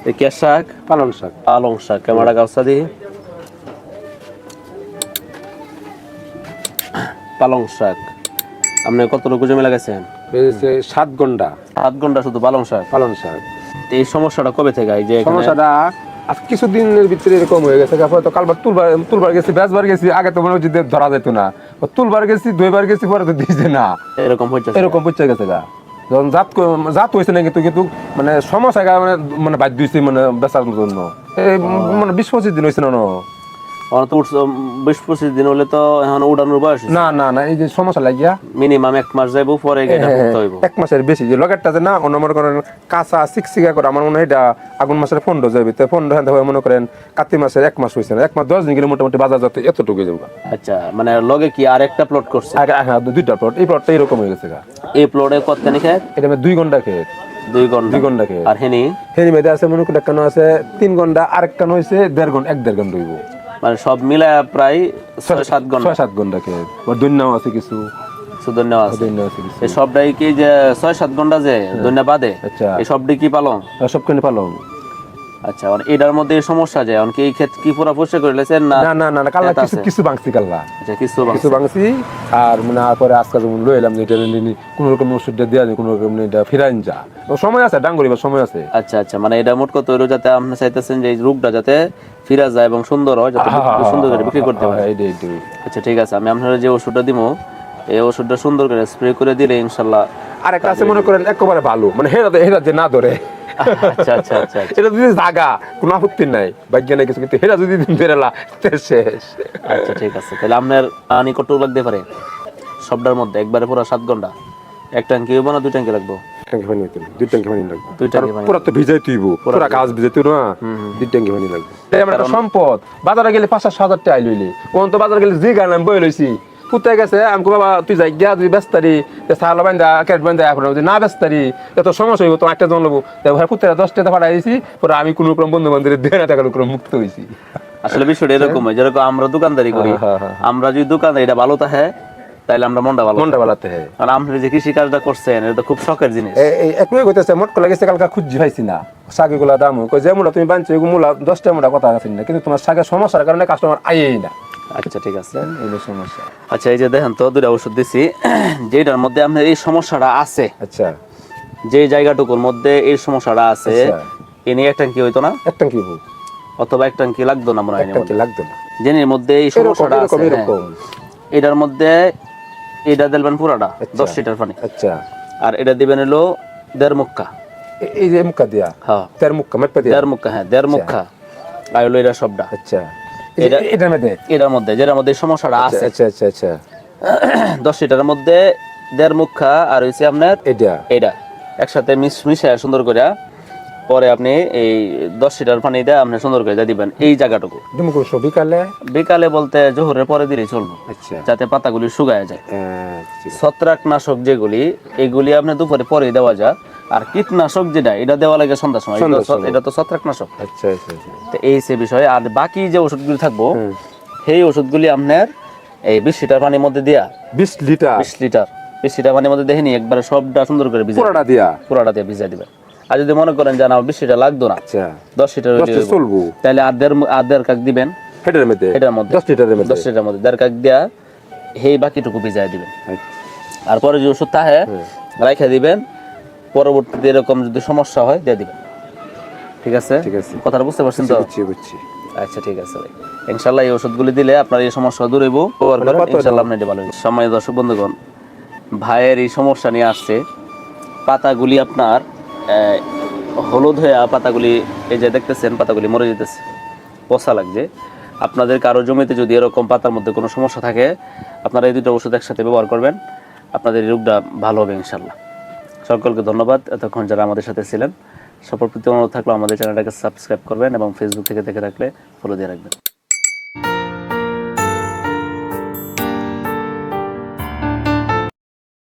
এই কে শাক? পালং শাক। পালং শাক ক্যামেরা গাছটা দিই। পালং শাক আপনি কতটুকু জমি লাগাইছেন? 7 ঘন্টা। 7 ঘন্টা শুধু পালং শাক? পালং শাক। এই সমস্যাটা কবে থেকে? এই যে সমস্যাটা আজ কিছুদিনের ভিতরে এরকম হয়ে গেছে। তো কালবার তুলবার গেছি, বেচবার গেছি, আগে তো মনে হচ্ছে ধরা যেত না। তুলবার গেছি, 2বার গেছি, পরে তো দিয়েছে না, এরকম হচ্ছে, এরকম হচ্ছে গেছে গা। যখন জাত হয়েছে না কিন্তু মানে সমস্যা মানে বাধ্য হয়েছে মানে বেচার জন্য। মানে 20-25 দিন হয়েছে না। 20-25 দিন হলে তো এখন উড়ানোর বয়স। না না না, এই যে সমস্যা লাগিয়া মিনিমাম 1 মাস যাইব, পরে এটা করতে হইব। 1 মাসের বেশি যে লগেরটা যে না অন্য মনে করেন কাঁচা শিকশিকা করে আমার মনে হয় এটা আগুন মাসের 15 যাবে, তো 15 মনে করেন কার্তিক মাসের 1 মাস হয়েছে না, 1 মাস 10 দিন গেলে মোটামুটি বাজার যাতে এতটুকু যাবো। আচ্ছা, মানে লগে কি আর একটা প্লট করছে? হ্যাঁ, 2টা প্লট। এই প্লটটা এরকম হয়ে গেছে গা। এই প্লটে কতখানি খেত? এটা 2 ঘন্টা খেত। 2 ঘন্টা? 2 ঘন্টা খেত। আর হেনি মেয়েদের আছে মনে করেন একখান আছে 3 ঘন্টা, আরেকখান হয়েছে 1.5 ঘন্টা হইব। মানে সব মিলা প্রায় 6-7 ঘন্টা। 6-7 ঘন্টা খেত। দৈন্যাও আছে কিছু, সুদন্যাও আছে। দৈন্যাও আছে কিছু। এই সবটাই কি যে 6-7 ঘন্টা যে দৈন্য বাদে? আচ্ছা, এই সবটাই কি পালং? সবখানে পালং। আচ্ছা, মানে এটার মধ্যে এই সমস্যা যে অনেকে এই ক্ষেত কি পুরো পরিষ্কার করে লেছেন না? না না না, কাল্লা কিছু ভাঙছি কাল্লা। আচ্ছা, কিছু ভাঙছি। আর মানে পরে আজকে যেমন লই এলাম যে এটা কোনো রকম ওষুধটা দেওয়া যায়, কোনো রকম এটা ফিরাইন যা সময় আছে, ডাঙ্গরি বা সময় আছে। আচ্ছা আচ্ছা, মানে এটা মোট কত হলো যাতে আপনি চাইতেছেন যে এই রোগটা যাতে ফিরা যায় এবং সুন্দর হয়, যাতে সুন্দর করে বিক্রি করতে পারে। আচ্ছা ঠিক আছে, আমি আপনার যে ওষুধটা দিব এই ওষুধটা সুন্দর করে স্প্রে করে দিলে ইনশাল্লাহ। আর একটা আছে মনে করেন একেবারে ভালো, মানে হেরা যে না ধরে। আচ্ছা আচ্ছা আচ্ছা, এটা যদি জাগা কোনো আপত্তি নাই, বৈজ্ঞানিক কিছু, কিন্তু হেরা যদি বেরালা শেষ। আচ্ছা ঠিক আছে, তাহলে আপনার পানি কতটুকু লাগতে পারে সবটার মধ্যে একবারে পুরো 7 ঘন্টা? 1 ট্যাঙ্কি হইব না 2 ট্যাঙ্কি লাগবে? 2 ট্যাঙ্কি পানি লাগবে। 2 ট্যাঙ্কি পানি পুরো তো ভিজাই তুইব, পুরো গাছ ভিজাই তুই না, 2 ট্যাঙ্কি পানি লাগবে। এই আমরা একটা সম্পদ, বাজারে গেলে 5-7 টাকা আইলইলে ওন তো বাজারে গেলে যে গান বই লইছি পুতে গেছে। আমি বাবা তুই যাই গিয়া তুই ব্যস্তারি সাল বান্ধা ক্যাট বান্ধা এখন না ব্যস্তারি এত সমস্যা হইব, তো একটা জন লবো পুতে 10 টাকা পাঠাই দিয়েছি, পরে আমি কোনো রকম বন্ধু বান্ধবের 1.5 টাকার উপরে মুক্ত হয়েছি। আসলে বিষয়টা এরকম হয়, যেরকম আমরা দোকানদারি করি, আমরা যদি দোকানদারি এটা ভালো থাকে তাইলে আমরা মনটা ভালোতে হয়। কারণ আপনি যে কৃষি কাজটা করছেন এটা তো খুব শখের জিনিস। একই কইতেছে মোট কলা গেছে কালকা খুঁজি পাইছি না শাকগুলা দাম কই যে মুলা তুমি বানছো এগুলো মুলা 10 টাকা মুলা কথা আছে না, কিন্তু তোমার শাকের সমস্যার কারণে কাস্টমার আইই না। আচ্ছা ঠিক আছে, এই সমস্যা। আচ্ছা এই যে দেখেন তো 2টা ওষুধ দিছি, যেটার মধ্যে আপনার এই সমস্যাটা আছে, আচ্ছা যে জায়গাটুকুর মধ্যে এই সমস্যাটা আছে এ নিয়ে 1 ট্যাঙ্কি হইতো না? 1 ট্যাঙ্কি হইব অথবা 1 ট্যাঙ্কি লাগতো না মনে হয়। 1 ট্যাঙ্কি লাগতো না, জেনের মধ্যে এই সমস্যাটা আছে। এটার মধ্যে এটা দিবেন পুরাটা 10 লিটার পানি। আচ্ছা, আর এটা দিবেন হলো 1.5 মুক্কা। এই যে মুক্কা দিয়া? হ্যাঁ 1.5 মুক্কা মেপে দিয়া 1.5 মুক্কা। হ্যাঁ 1.5 মুক্কা আর হলো এটা সবটা। আচ্ছা, এটার মধ্যে যেটার মধ্যে সমস্যাটা আছে। আচ্ছা আচ্ছা আচ্ছা 10 লিটারের মধ্যে 1.5 মুক্কা আর হইছে আপনার এটা একসাথে মিশায় সুন্দর করে, পরে আপনি এই 10 লিটার পানি দিয়ে আপনি সুন্দর করে দিবেন এই জায়গাটুকু। বিকালে বলতে জোহরের পরে দিলেই চলবে, যাতে পাতাগুলি শুকায় যায়। ছত্রাকনাশক যেগুলি এগুলি আপনি দুপুরে পরে দেওয়া যায়, আর কীটনাশক যেটা এটা দেওয়া লাগে সন্ধ্যার সময়, এটা তো ছত্রাকনাশক। আচ্ছা আচ্ছা, এই সে বিষয়ে। আর বাকি যে ওষুধগুলি থাকবো সেই ওষুধগুলি আপনার এই 20 লিটার পানির মধ্যে দিয়া 20 লিটার পানির মধ্যে দেখে নি একবারে সবটা সুন্দর করে পুরাটা দিয়ে ভিজিয়ে দিবেন। আর যদি মনে করেন যে না 20 লিটার লাগতো না, 10 লিটার চলবো, তাহলে আর 1.5 কাক দিবেন এটার মধ্যে 10 লিটারের মধ্যে 1.5 কাক দিয়া সেই বাকিটুকু ভিজিয়ে দিবেন। আর পরে যে ওষুধ থাকে রাইখা দিবেন, পরবর্তীতে এরকম যদি সমস্যা হয় দিয়ে দিবেন। ঠিক আছে, কথাটা বুঝতে পারছেন তো? বুঝছি। আচ্ছা ঠিক আছে ভাই, ইনশাআল্লাহ এই ওষুধগুলি দিলে আপনার এই সমস্যা দূর হইব, ইনশাআল্লাহ আপনি এটা ভালো হইব। সম্মানিত দর্শক বন্ধুগণ, ভাইয়ের এই সমস্যা নিয়ে আসছে। পাতাগুলি আপনার হলুদ হয়ে পাতাগুলি এই যে দেখতেছেন পাতাগুলি মরে যেতেছে, পচা লাগছে। আপনাদের কারো জমিতে যদি এরকম পাতার মধ্যে কোনো সমস্যা থাকে আপনারা এই 2টা ওষুধ একসাথে ব্যবহার করবেন, আপনাদের এই রোগটা ভালো হবে ইনশাআল্লাহ। সকলকে ধন্যবাদ এতক্ষণ যারা আমাদের সাথে ছিলেন। সবার প্রতি অনুরোধ থাকলো আমাদের চ্যানেলটাকে সাবস্ক্রাইব করবেন এবং ফেসবুক থেকে দেখে রাখলে ফলো দিয়ে রাখবেন।